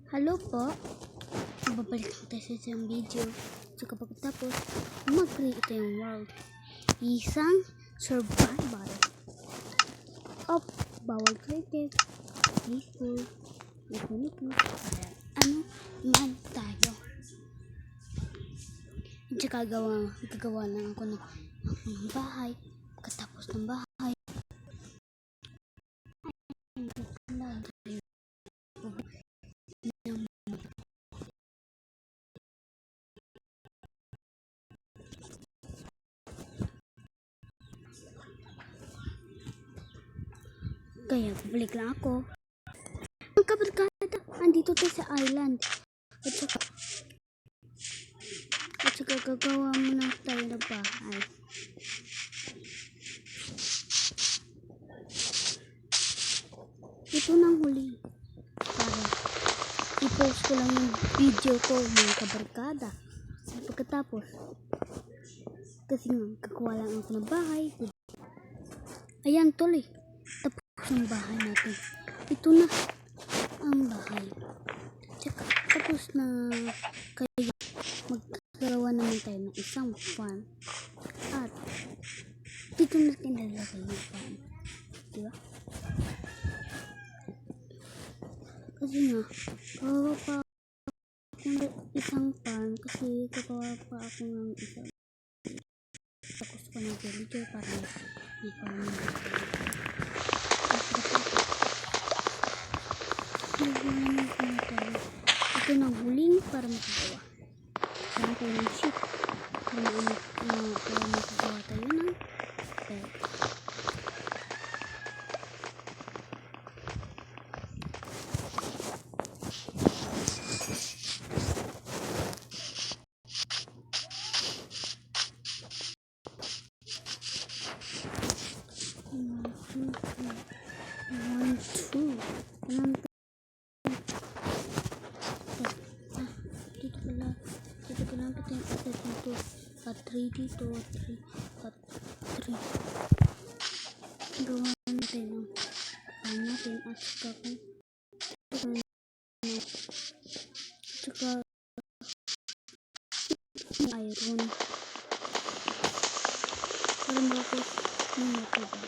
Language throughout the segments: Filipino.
Hello po, babalik tayo sa isang video. So kapag tapos, mag-create ito yung world. Isang survival of bawal creative, peaceful, nagpunipin, ano man tayo. Gagawa lang ako ng bahay. Pagkatapos ng bahay, kaya balik lang ako. Ang kabarkada, andito tayo sa island. At saka gagawa muna tayo ng bahay. Ito nang huli. Para i-post ko lang yung video ko mga kabarkada. Pagkatapos, kasi nga, gagawa lang ako ng bahay. Ayan tuloy. Tapos ang bahay natin. Ito na ang bahay. Tsaka, tapos na kaya magkagawa naman tayo ng isang farm. At dito natin lalagay yung farm. Diba? Kasi nga, gawa pa ako ng isang farm. Kasi gagawa pa ako ng isang. Tapos ko ng villager para may farm natin. Ito nang huling para makagawa. Saan ko yung ship para makagawa tayo ng bed. Dito pala kita yung asset dito. At 3 dito. 3. Gawa natin ang natin at saka iron. Para makapos ng matubag.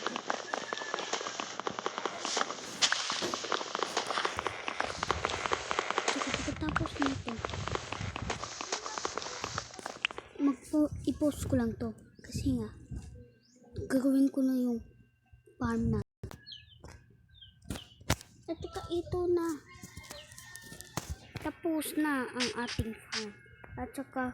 Pagkatapos nito, i-post ko lang to kasi nga gagawin ko na yung farm na. At saka ito na, tapos na ang ating farm. At saka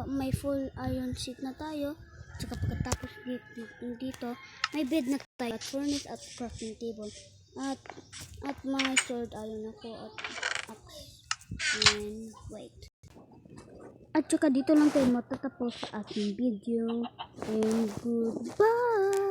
may full iron sheet na tayo. At saka pagkatapos dito may bed na tayo at furnace at crafting table. At mga stored iron ako at axe. And wait. At saka dito lang tayo matatapos sa ating video. And goodbye!